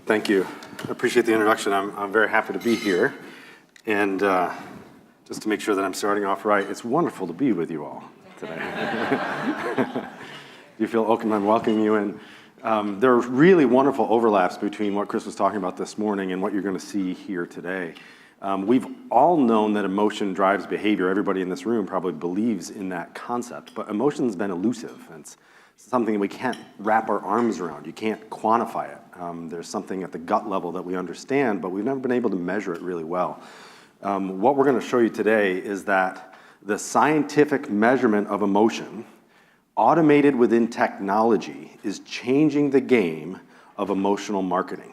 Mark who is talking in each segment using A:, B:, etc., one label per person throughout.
A: Thank you. I appreciate the introduction. I'm very happy to be here. And just to make sure that I'm starting off right, it's wonderful to be with you all today. You feel open, I'm welcoming you in. There are really wonderful overlaps between what Chris was talking about this morning and what you're going to see here today. We've all known that emotion drives behavior. Everybody in this room probably believes in that concept, but emotion's been elusive. It's something we can't wrap our arms around. You can't quantify it. There's something at the gut level that we understand, but we've never been able to measure it really well. What we're going to show you today is that the scientific measurement of emotion, automated within technology, is changing the game of emotional marketing.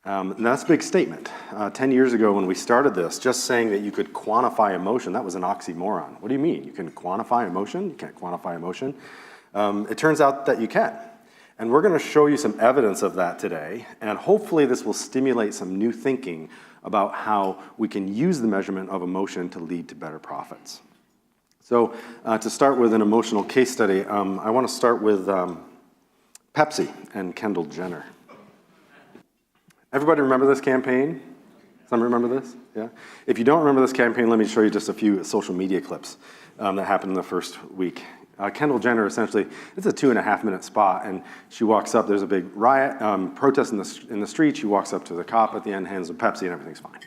A: And that's a big statement. 10 years ago when we started this, just saying that you could quantify emotion, that was an oxymoron. What do you mean? You can quantify emotion? You can't quantify emotion. It turns out that you can. And we're going to show you some evidence of that today, and hopefully this will stimulate some new thinking about how we can use the measurement of emotion to lead to better profits. So to start with an emotional case study, I want to start with Pepsi and Kendall Jenner. Everybody remember this campaign? Somebody remember this? Yeah? If you don't remember this campaign, let me show you just a few social media clips that happened in the first week. Kendall Jenner, essentially, it's a 2.5-minute spot, and she walks up, there's a big riot, protest in the street, she walks up to the cop at the end, hands him Pepsi, and everything's fine.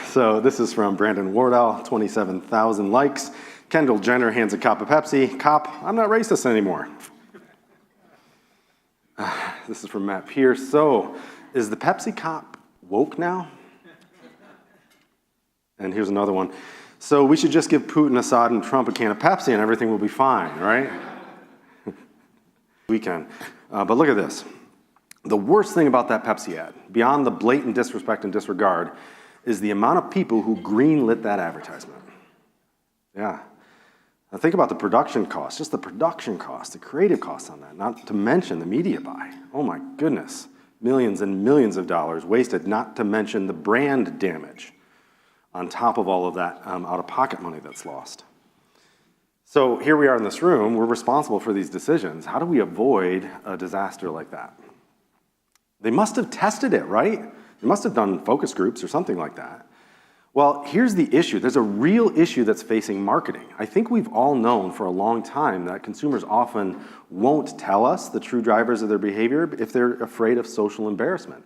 A: So this is from Brandon Wardell, 27,000 likes. Kendall Jenner hands a cop a Pepsi. Cop, I'm not racist anymore. This is from Matt Pierce. So, is the Pepsi cop woke now? And here's another one. So we should just give Putin, Assad, and Trump a can of Pepsi and everything will be fine, right? Weekend. But look at this. The worst thing about that Pepsi ad, beyond the blatant disrespect and disregard, is the amount of people who greenlit that advertisement. Yeah. Now think about the production cost, just the production cost, the creative cost on that, not to mention the media buy. Oh my goodness. Millions and millions of dollars wasted, not to mention the brand damage on top of all of that out-of-pocket money that's lost. So here we are in this room, we're responsible for these decisions. How do we avoid a disaster like that? They must have tested it, right? They must have done focus groups or something like that. Well, here's the issue. There's a real issue that's facing marketing. I think we've all known for a long time that consumers often won't tell us the true drivers of their behavior if they're afraid of social embarrassment.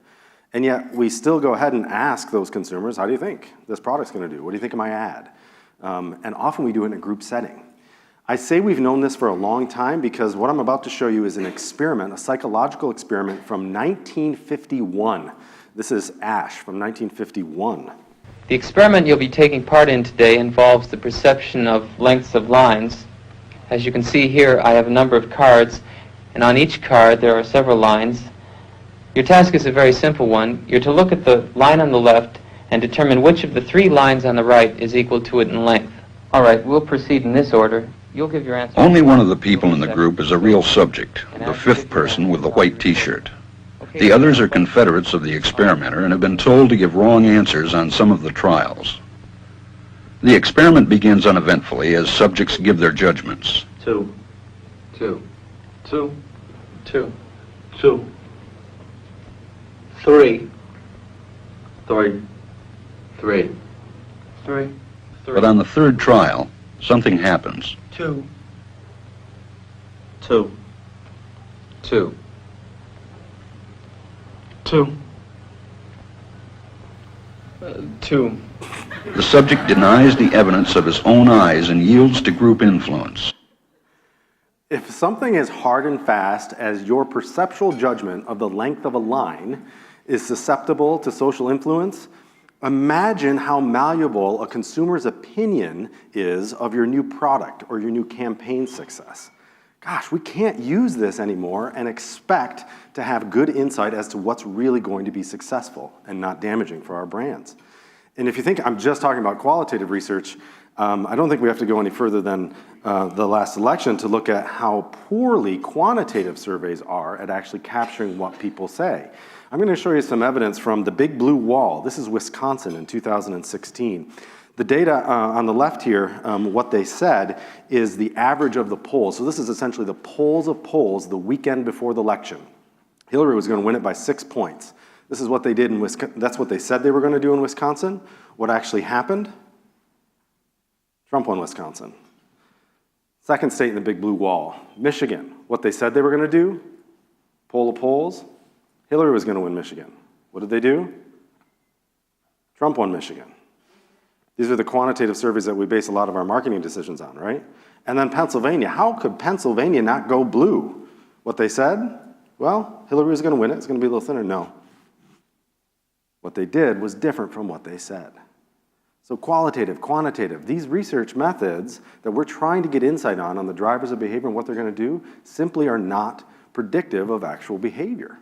A: And yet we still go ahead and ask those consumers, how do you think this product's going to do? What do you think of my ad? And often we do it in a group setting. I say we've known this for a long time because what I'm about to show you is an experiment, a psychological experiment from 1951. This is Ash from 1951.
B: The experiment you'll be taking part in today involves the perception of lengths of lines. As you can see here, I have a number of cards, and on each card there are several lines. Your task is a very simple one. You're to look at the line on the left and determine which of the 3 lines on the right is equal to it in length. All right, we'll proceed in this order. You'll give your answer.
C: Only one of the people in the group is a real subject, the 5th person with the white t-shirt. The others are confederates of the experimenter and have been told to give wrong answers on some of the trials. The experiment begins uneventfully as subjects give their judgments.
B: 2. 2. 2. 2.
D: 2. 3. 3. 3.
B: 3.
C: But on the 3rd trial, something happens.
B: 2.
D: 2.
B: 2.
D: 2.
B: 2.
C: The subject denies the evidence of his own eyes and yields to group influence.
A: If something as hard and fast as your perceptual judgment of the length of a line is susceptible to social influence, imagine how malleable a consumer's opinion is of your new product or your new campaign success. Gosh, we can't use this anymore and expect to have good insight as to what's really going to be successful and not damaging for our brands. And if you think I'm just talking about qualitative research, I don't think we have to go any further than the last election to look at how poorly quantitative surveys are at actually capturing what people say. I'm going to show you some evidence from the Big Blue Wall. This is Wisconsin in 2016. The data on the left here, what they said is the average of the polls. So this is essentially the polls of polls the weekend before the election. Hillary was going to win it by 6 points. This is what they did in Wisconsin. That's what they said they were going to do in Wisconsin. What actually happened? Trump won Wisconsin. Second state in the big blue wall, Michigan. What they said they were going to do, poll of polls, Hillary was going to win Michigan. What did they do? Trump won Michigan. These are the quantitative surveys that we base a lot of our marketing decisions on, right? And then Pennsylvania. How could Pennsylvania not go blue? What they said? Well, Hillary was going to win it. It's going to be a little thinner. No. What they did was different from what they said. So qualitative, quantitative, these research methods that we're trying to get insight on the drivers of behavior and what they're going to do simply are not predictive of actual behavior.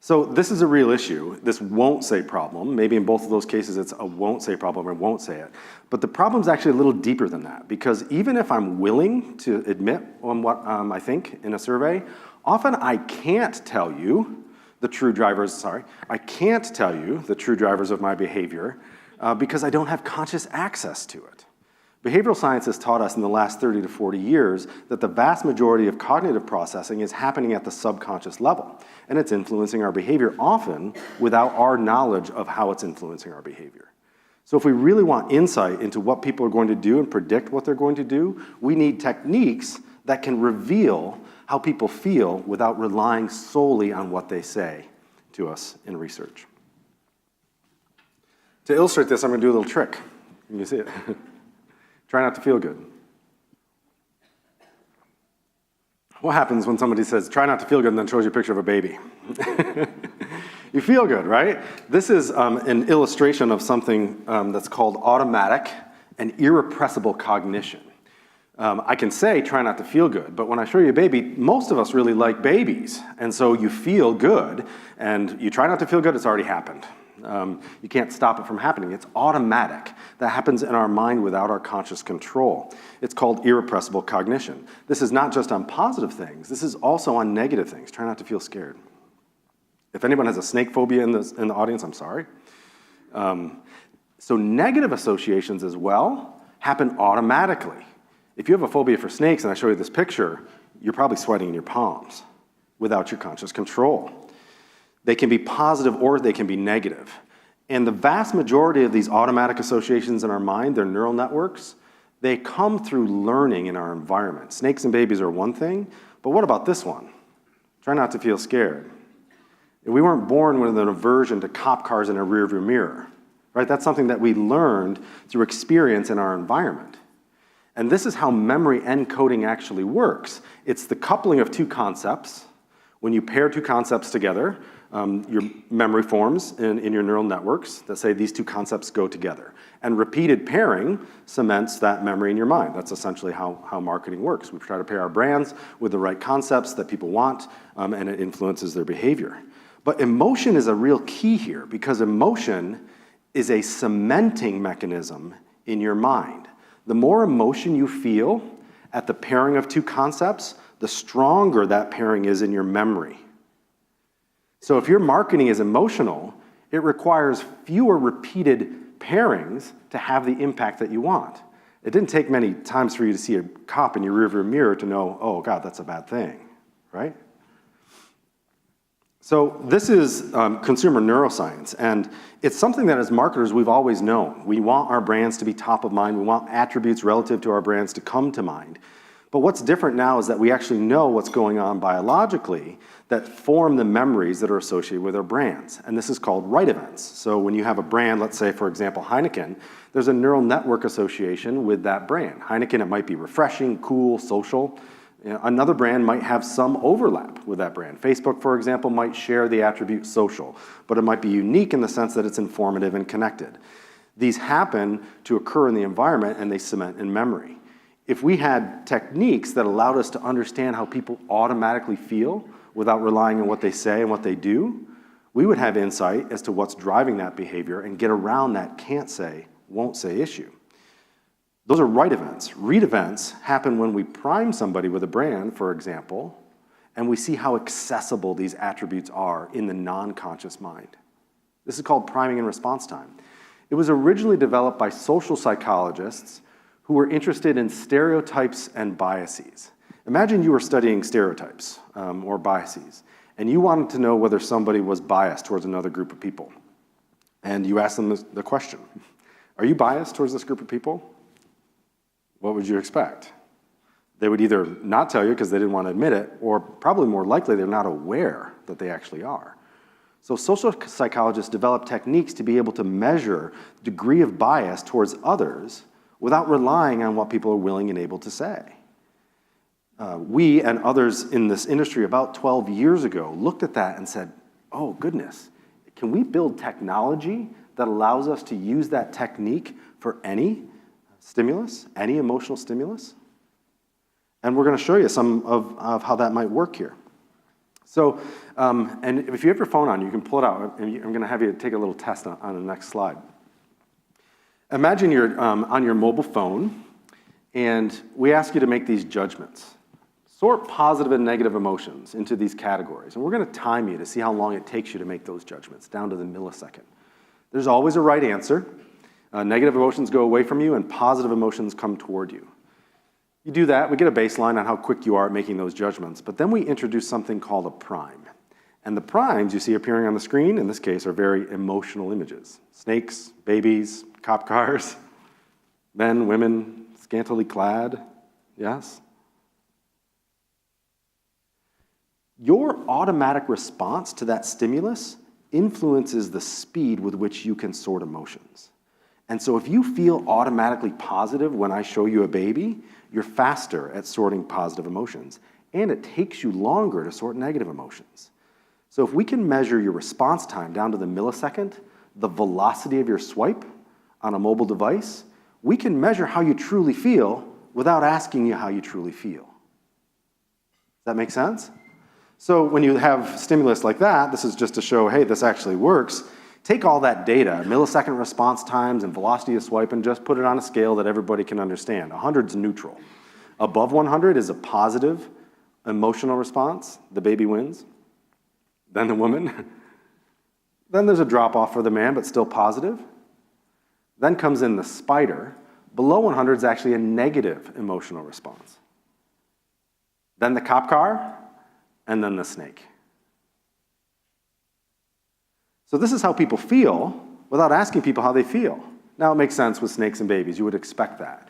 A: So this is a real issue, this won't say problem. Maybe in both of those cases it's a won't say problem or won't say it. But the problem's actually a little deeper than that, because even if I'm willing to admit on what I think in a survey, often I can't tell you the true drivers, I can't tell you the true drivers of my behavior because I don't have conscious access to it. Behavioral science has taught us in the last 30 to 40 years that the vast majority of cognitive processing is happening at the subconscious level, and it's influencing our behavior often without our knowledge of how it's influencing our behavior. So if we really want insight into what people are going to do and predict what they're going to do, we need techniques that can reveal how people feel without relying solely on what they say to us in research. To illustrate this, I'm going to do a little trick. Can you see it? Try not to feel good. What happens when somebody says, try not to feel good, and then shows you a picture of a baby? You feel good, right? This is an illustration of something that's called automatic and irrepressible cognition. I can say, try not to feel good, but when I show you a baby, most of us really like babies. And so you feel good, and you try not to feel good, it's already happened. You can't stop it from happening. It's automatic. That happens in our mind without our conscious control. It's called irrepressible cognition. This is not just on positive things. This is also on negative things. Try not to feel scared. If anyone has a snake phobia in the audience, I'm sorry. So negative associations as well happen automatically. If you have a phobia for snakes and I show you this picture, you're probably sweating in your palms without your conscious control. They can be positive or they can be negative. And the vast majority of these automatic associations in our mind, they're neural networks, they come through learning in our environment. Snakes and babies are one thing, but what about this one? Try not to feel scared. We weren't born with an aversion to cop cars in a rearview mirror, right? That's something that we learned through experience in our environment. And this is how memory encoding actually works. It's the coupling of two concepts. When you pair two concepts together, your memory forms in your neural networks that say these two concepts go together. And repeated pairing cements that memory in your mind. That's essentially how marketing works. We try to pair our brands with the right concepts that people want, and it influences their behavior. But emotion is a real key here, because emotion is a cementing mechanism in your mind. The more emotion you feel at the pairing of two concepts, the stronger that pairing is in your memory. So if your marketing is emotional, it requires fewer repeated pairings to have the impact that you want. It didn't take many times for you to see a cop in your rearview mirror to know, oh God, that's a bad thing, right? So this is consumer neuroscience, and it's something that as marketers we've always known. We want our brands to be top of mind. We want attributes relative to our brands to come to mind. But what's different now is that we actually know what's going on biologically that form the memories that are associated with our brands. And this is called right events. So when you have a brand, let's say, for example, Heineken, there's a neural network association with that brand. Heineken, it might be refreshing, cool, social. Another brand might have some overlap with that brand. Facebook, for example, might share the attribute social, but it might be unique in the sense that it's informative and connected. These happen to occur in the environment and they cement in memory. If we had techniques that allowed us to understand how people automatically feel without relying on what they say and what they do, we would have insight as to what's driving that behavior and get around that can't say, won't say issue. Those are right events. Read events happen when we prime somebody with a brand, for example, and we see how accessible these attributes are in the non-conscious mind. This is called priming and response time. It was originally developed by social psychologists who were interested in stereotypes and biases. Imagine you were studying stereotypes or biases, and you wanted to know whether somebody was biased towards another group of people. And you asked them the question, are you biased towards this group of people? What would you expect? They would either not tell you because they didn't want to admit it, or probably more likely they're not aware that they actually are. So social psychologists develop techniques to be able to measure degree of bias towards others without relying on what people are willing and able to say. We and others in this industry about 12 years ago looked at that and said, oh goodness, can we build technology that allows us to use that technique for any stimulus, any emotional stimulus? And we're going to show you some of how that might work here. So, and if you have your phone on, you can pull it out. And I'm going to have you take a little test on the next slide. Imagine you're on your mobile phone, and we ask you to make these judgments. Sort positive and negative emotions into these categories. And we're going to time you to see how long it takes you to make those judgments, down to the millisecond. There's always a right answer. Negative emotions go away from you, and positive emotions come toward you. You do that, we get a baseline on how quick you are at making those judgments, but then we introduce something called a prime. And the primes you see appearing on the screen, in this case, are very emotional images. Snakes, babies, cop cars, men, women, scantily clad, yes? Your automatic response to that stimulus influences the speed with which you can sort emotions. And so if you feel automatically positive when I show you a baby, you're faster at sorting positive emotions, and it takes you longer to sort negative emotions. So if we can measure your response time down to the millisecond, the velocity of your swipe on a mobile device, we can measure how you truly feel without asking you how you truly feel. Does that make sense? So when you have stimulus like that, this is just to show, hey, this actually works. Take all that data, millisecond response times and velocity of swipe, and just put it on a scale that everybody can understand. 100 is neutral. Above 100 is a positive emotional response. The baby wins. Then the woman. Then there's a drop-off for the man, but still positive. Then comes in the spider. Below 100 is actually a negative emotional response. Then the cop car, and then the snake. So this is how people feel without asking people how they feel. Now it makes sense with snakes and babies, you would expect that.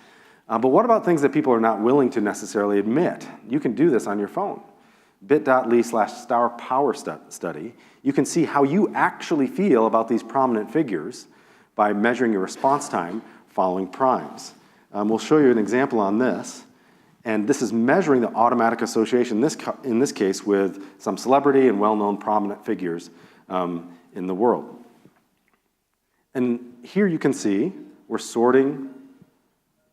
A: But what about things that people are not willing to necessarily admit? You can do this on your phone. bit.ly/star power study. You can see how you actually feel about these prominent figures by measuring your response time following primes. We'll show you an example on this. And this is measuring the automatic association, in this case, with some celebrity and well-known prominent figures in the world. And here you can see we're sorting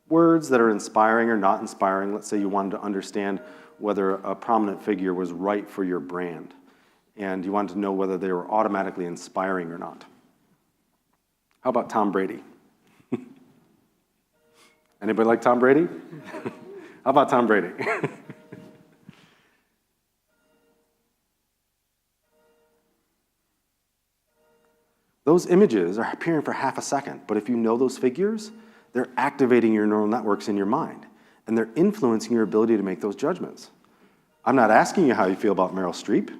A: words that are inspiring or not inspiring. Let's say you wanted to understand whether a prominent figure was right for your brand, and you wanted to know whether they were automatically inspiring or not. How about Tom Brady? Anybody like Tom Brady? How about Tom Brady? Those images are appearing for half a second, but if you know those figures, they're activating your neural networks in your mind, and they're influencing your ability to make those judgments. I'm not asking you how you feel about Meryl Streep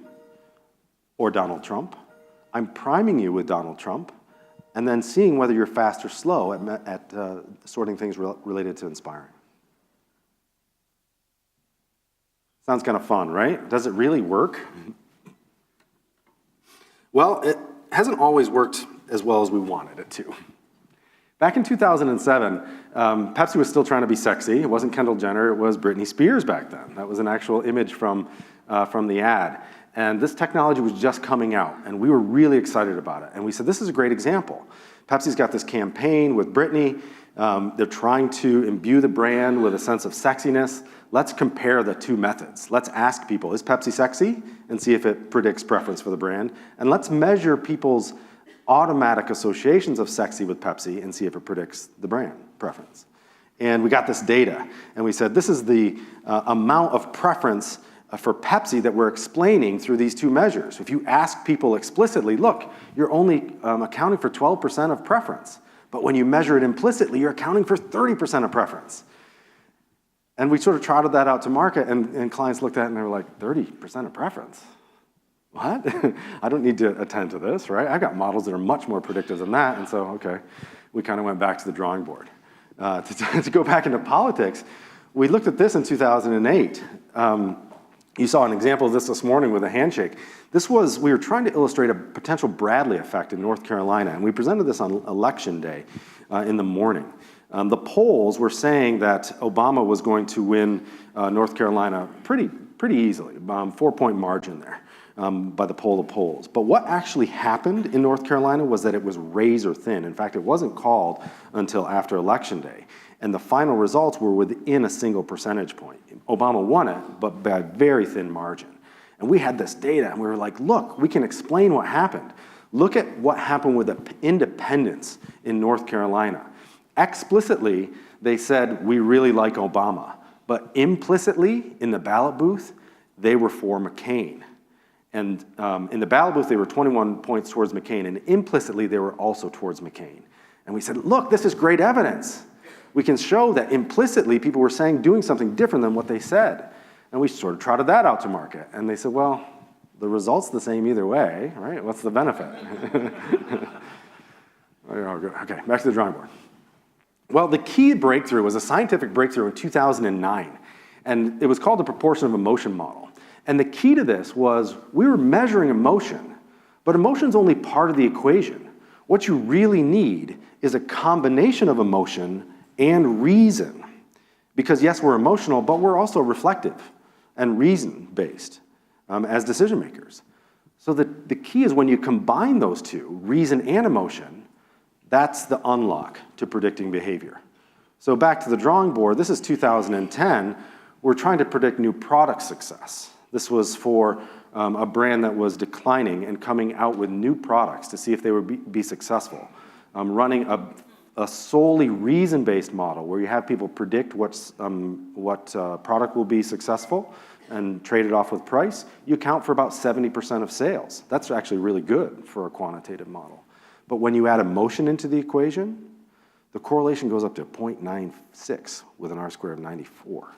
A: or Donald Trump. I'm priming you with Donald Trump, and then seeing whether you're fast or slow at sorting things related to inspiring. Sounds kind of fun, right? Does it really work? Well, it hasn't always worked as well as we wanted it to. Back in 2007, Pepsi was still trying to be sexy. It wasn't Kendall Jenner, it was Britney Spears back then. That was an actual image from the ad. And this technology was just coming out, and we were really excited about it. And we said, this is a great example. Pepsi's got this campaign with Britney. They're trying to imbue the brand with a sense of sexiness. Let's compare the two methods. Let's ask people, is Pepsi sexy? And see if it predicts preference for the brand. And let's measure people's automatic associations of sexy with Pepsi and see if it predicts the brand preference. And we got this data, and we said, this is the amount of preference for Pepsi that we're explaining through these two measures. If you ask people explicitly, look, you're only accounting for 12% of preference. But when you measure it implicitly, you're accounting for 30% of preference. And we sort of trotted that out to market, and clients looked at it and they were like, 30% of preference? What? I don't need to attend to this, right? I've got models that are much more predictive than that, and so, okay, we kind of went back to the drawing board. To go back into politics, we looked at this in 2008. You saw an example of this morning with a handshake. We were trying to illustrate a potential Bradley effect in North Carolina, and we presented this on election day in the morning. The polls were saying that Obama was going to win North Carolina pretty easily, 4-point margin there by the poll of polls. But what actually happened in North Carolina was that it was razor thin. In fact, it wasn't called until after election day. And the final results were within a single percentage point. Obama won it, but by a very thin margin. And we had this data, and we were like, look, we can explain what happened. Look at what happened with the independents in North Carolina. Explicitly, they said, we really like Obama. But implicitly, in the ballot booth, they were for McCain. And in the ballot booth, they were 21 points towards McCain, and implicitly, they were also towards McCain. And we said, look, this is great evidence. We can show that implicitly, people were doing something different than what they said. And we sort of trotted that out to market. And they said, well, the result's the same either way, right? What's the benefit? Okay, back to the drawing board. Well, the key breakthrough was a scientific breakthrough in 2009, and it was called the proportion of emotion model. And the key to this was we were measuring emotion, but emotion's only part of the equation. What you really need is a combination of emotion and reason. Because yes, we're emotional, but we're also reflective and reason-based as decision makers. So the key is when you combine those two, reason and emotion, that's the unlock to predicting behavior. So back to the drawing board, this is 2010. We're trying to predict new product success. This was for a brand that was declining and coming out with new products to see if they would be successful. Running a solely reason-based model where you have people predict what product will be successful and trade it off with price, you account for about 70% of sales. That's actually really good for a quantitative model. But when you add emotion into the equation, the correlation goes up to 0.96 with an R-square of 94.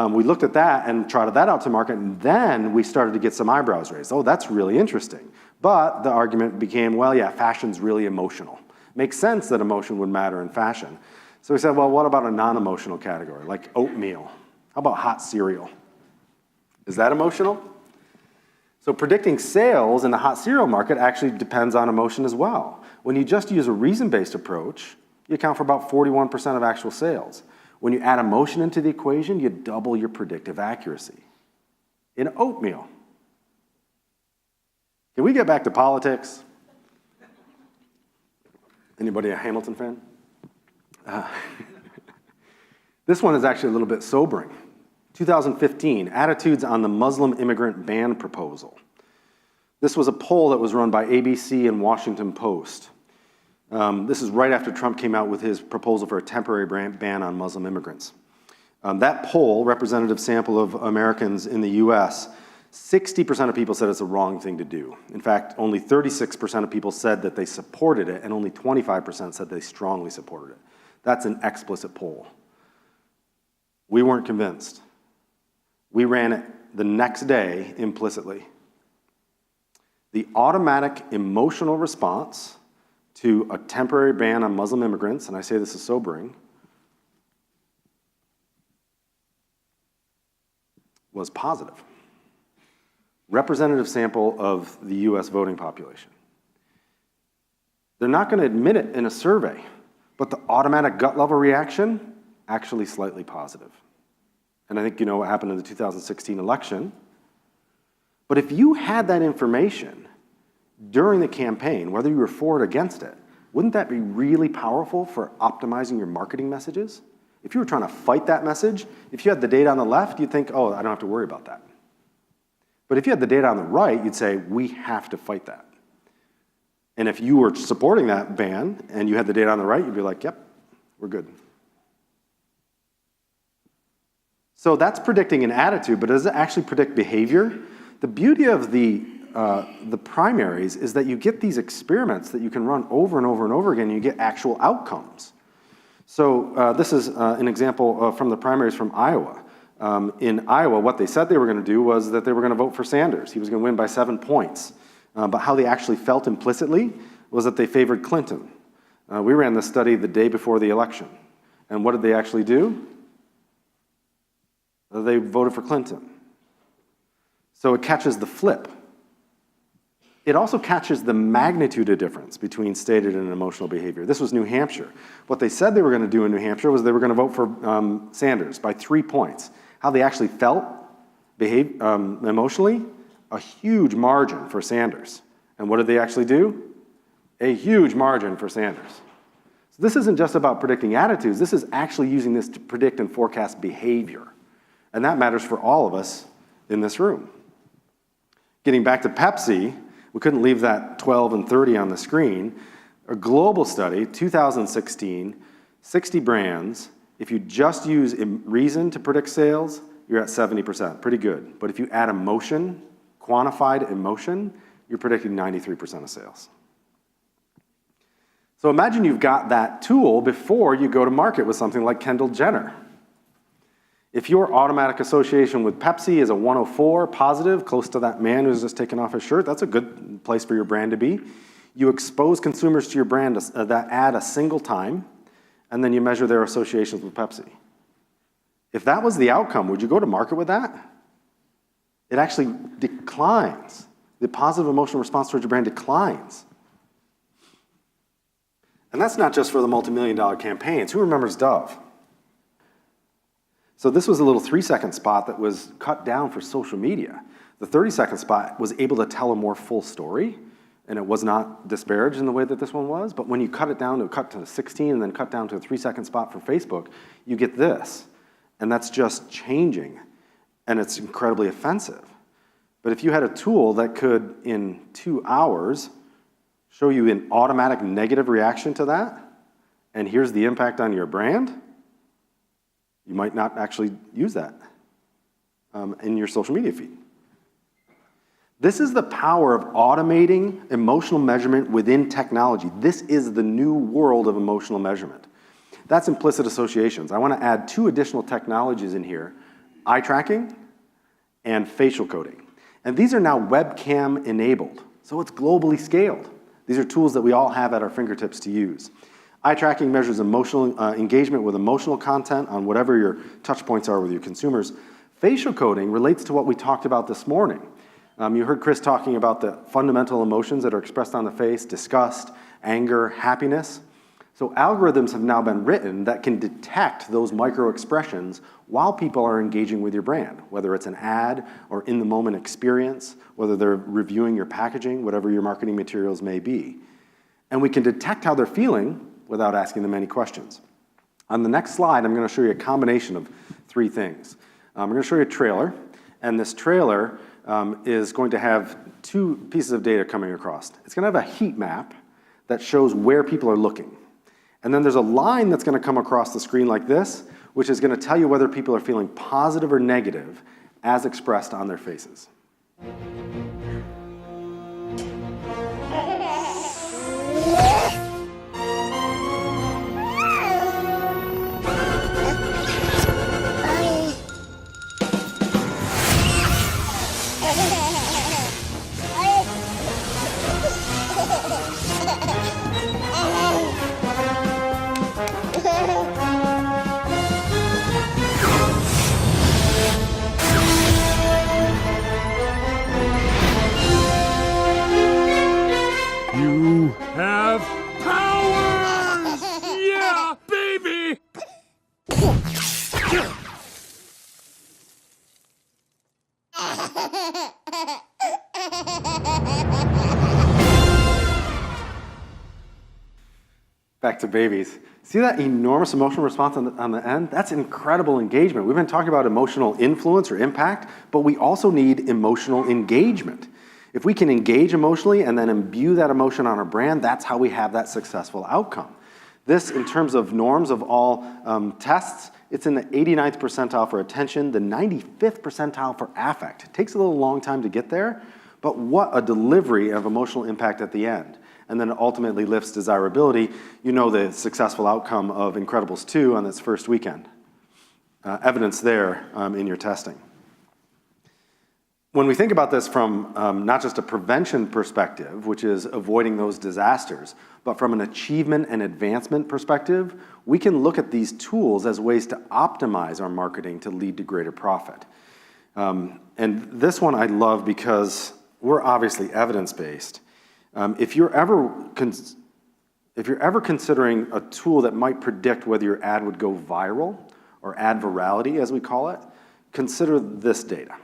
A: We looked at that and trotted that out to market, and then we started to get some eyebrows raised. Oh, that's really interesting. But the argument became, well, yeah, fashion's really emotional. Makes sense that emotion would matter in fashion. So we said, well, what about a non-emotional category, like oatmeal? How about hot cereal? Is that emotional? So predicting sales in the hot cereal market actually depends on emotion as well. When you just use a reason-based approach, you account for about 41% of actual sales. When you add emotion into the equation, you double your predictive accuracy. In oatmeal. Can we get back to politics? Anybody a Hamilton fan? This one is actually a little bit sobering. 2015, attitudes on the Muslim immigrant ban proposal. This was a poll that was run by ABC and Washington Post. This is right after Trump came out with his proposal for a temporary ban on Muslim immigrants. That poll, representative sample of Americans in the US, 60% of people said it's a wrong thing to do. In fact, only 36% of people said that they supported it, and only 25% said they strongly supported it. That's an explicit poll. We weren't convinced. We ran it the next day implicitly. The automatic emotional response to a temporary ban on Muslim immigrants, and I say this is sobering, was positive. Representative sample of the US voting population. They're not going to admit it in a survey, but the automatic gut level reaction, actually slightly positive. And I think you know what happened in the 2016 election. But if you had that information during the campaign, whether you were for or against it, wouldn't that be really powerful for optimizing your marketing messages? If you were trying to fight that message, if you had the data on the left, you'd think, oh, I don't have to worry about that. But if you had the data on the right, you'd say, we have to fight that. And if you were supporting that ban and you had the data on the right, you'd be like, yep, we're good. So that's predicting an attitude, but does it actually predict behavior? The beauty of the primaries is that you get these experiments that you can run over and over and over again, and you get actual outcomes. So this is an example from the primaries from Iowa. In Iowa, what they said they were going to do was that they were going to vote for Sanders. He was going to win by 7 points. But how they actually felt implicitly was that they favored Clinton. We ran this study the day before the election. And what did they actually do? They voted for Clinton. So it catches the flip. It also catches the magnitude of difference between stated and emotional behavior. This was New Hampshire. What they said they were going to do in New Hampshire was they were going to vote for Sanders by 3 points. How they actually felt, behaved emotionally, a huge margin for Sanders. And what did they actually do? A huge margin for Sanders. So this isn't just about predicting attitudes. This is actually using this to predict and forecast behavior. And that matters for all of us in this room. Getting back to Pepsi, we couldn't leave that 12 and 30 on the screen. A global study, 2016, 60 brands. If you just use reason to predict sales, you're at 70%, pretty good. But if you add emotion, quantified emotion, you're predicting 93% of sales. So imagine you've got that tool before you go to market with something like Kendall Jenner. If your automatic association with Pepsi is a 104, positive, close to that man who's just taken off his shirt, that's a good place for your brand to be. You expose consumers to your brand that ad a single time, and then you measure their associations with Pepsi. If that was the outcome, would you go to market with that? It actually declines. The positive emotional response towards your brand declines. And that's not just for the multi-million-dollar campaigns. Who remembers Dove? So this was a little 3-second spot that was cut down for social media. The 30-second spot was able to tell a more full story, and it was not disparaged in the way that this one was, but when you cut it down to cut to 16 and then cut down to a 3-second spot for Facebook, you get this. And that's just changing, and it's incredibly offensive. But if you had a tool that could, in 2 hours, show you an automatic negative reaction to that, and here's the impact on your brand, you might not actually use that in your social media feed. This is the power of automating emotional measurement within technology. This is the new world of emotional measurement. That's implicit associations. I want to add 2 additional technologies in here, eye tracking and facial coding. And these are now webcam enabled, so it's globally scaled. These are tools that we all have at our fingertips to use. Eye tracking measures emotional engagement with emotional content on whatever your touch points are with your consumers. Facial coding relates to what we talked about this morning. You heard Chris talking about the fundamental emotions that are expressed on the face, disgust, anger, happiness. So algorithms have now been written that can detect those micro expressions while people are engaging with your brand, whether it's an ad or in the moment experience, whether they're reviewing your packaging, whatever your marketing materials may be. And we can detect how they're feeling without asking them any questions. On the next slide, I'm going to show you a combination of 3 things. I'm going to show you a trailer, and this trailer is going to have 2 pieces of data coming across. It's going to have a heat map that shows where people are looking. And then there's a line that's going to come across the screen like this, which is going to tell you whether people are feeling positive or negative as expressed on their faces.
E: You have powers! Yeah, baby!
A: Back to babies. See that enormous emotional response on the end? That's incredible engagement. We've been talking about emotional influence or impact, but we also need emotional engagement. If we can engage emotionally and then imbue that emotion on our brand, that's how we have that successful outcome. This, in terms of norms of all tests, it's in the 89th percentile for attention, the 95th percentile for affect. It takes a little long time to get there, but what a delivery of emotional impact at the end. and then it ultimately lifts desirability. You know the successful outcome of Incredibles 2 on its first weekend. Evidence there in your testing. When we think about this from not just a prevention perspective, which is avoiding those disasters, but from an achievement and advancement perspective, we can look at these tools as ways to optimize our marketing to lead to greater profit. And this one I love because we're obviously evidence-based. If you're ever considering a tool that might predict whether your ad would go viral, or ad virality as we call it, consider this data.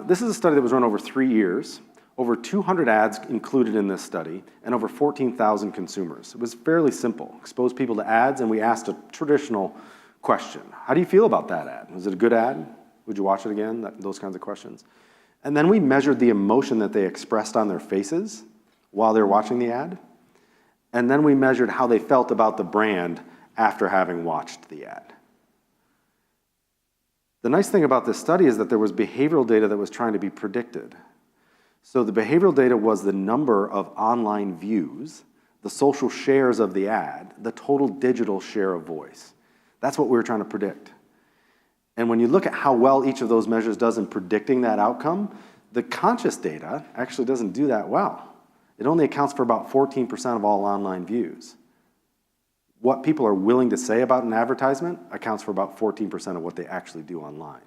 A: This is a study that was run over 3 years, over 200 ads included in this study, and over 14,000 consumers. It was fairly simple. Exposed people to ads, and we asked a traditional question. How do you feel about that ad? Was it a good ad? Would you watch it again? Those kinds of questions. And then we measured the emotion that they expressed on their faces while they were watching the ad. And then we measured how they felt about the brand after having watched the ad. The nice thing about this study is that there was behavioral data that was trying to be predicted. So the behavioral data was the number of online views, the social shares of the ad, the total digital share of voice. That's what we were trying to predict. And when you look at how well each of those measures does in predicting that outcome, the conscious data actually doesn't do that well. It only accounts for about 14% of all online views. What people are willing to say about an advertisement accounts for about 14% of what they actually do online.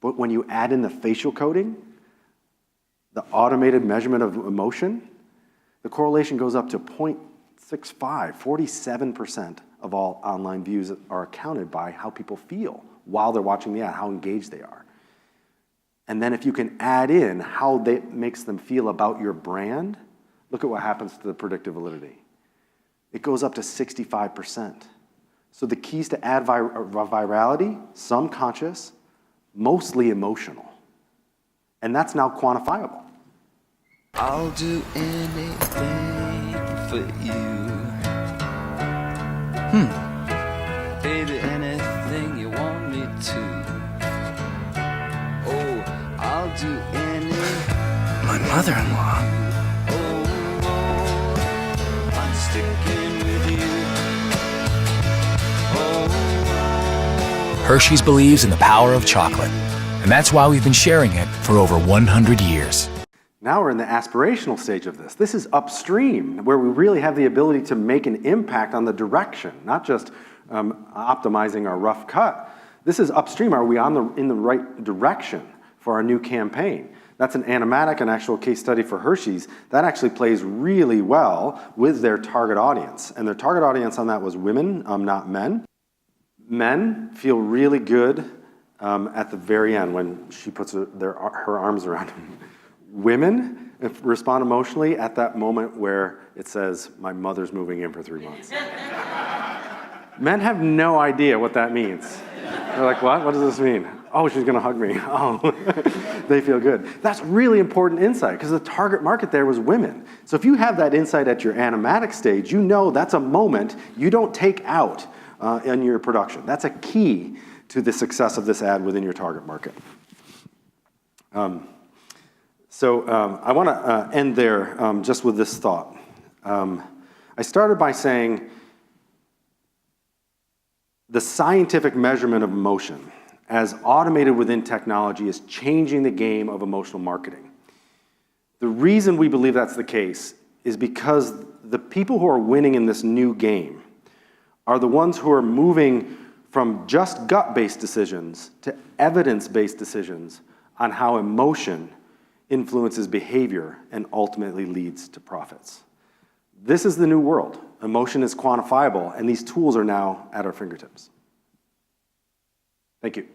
A: But when you add in the facial coding, the automated measurement of emotion, the correlation goes up to 0.65. 47% of all online views are accounted by how people feel while they're watching the ad, how engaged they are. And then if you can add in how that makes them feel about your brand, look at what happens to the predictive validity. It goes up to 65%. So the keys to ad virality, some conscious, mostly emotional. And that's now quantifiable.
F: I'll do anything for you. Baby, anything you want me to. Oh, I'll do anything.
G: My mother-in-law.
F: I'm sticking with you.
G: Hershey's believes in the power of chocolate, and that's why we've been sharing it for over 100 years.
A: Now we're in the aspirational stage of this. This is upstream, where we really have the ability to make an impact on the direction, not just optimizing our rough cut. This is upstream. Are we in the right direction for our new campaign? That's an animatic, an actual case study for Hershey's. That actually plays really well with their target audience. And their target audience on that was women, not men. Men feel really good at the very end when she puts her arms around him. Women respond emotionally at that moment where it says, my mother's moving in for 3 months. Men have no idea what that means. They're like, what? What does this mean? Oh, she's going to hug me. Oh, they feel good. That's really important insight because the target market there was women. So if you have that insight at your animatic stage, you know that's a moment you don't take out in your production. That's a key to the success of this ad within your target market. So I want to end there just with this thought. I started by saying the scientific measurement of emotion as automated within technology is changing the game of emotional marketing. The reason we believe that's the case is because the people who are winning in this new game are the ones who are moving from just gut-based decisions to evidence-based decisions on how emotion influences behavior and ultimately leads to profits. This is the new world. Emotion is quantifiable, and these tools are now at our fingertips. Thank you.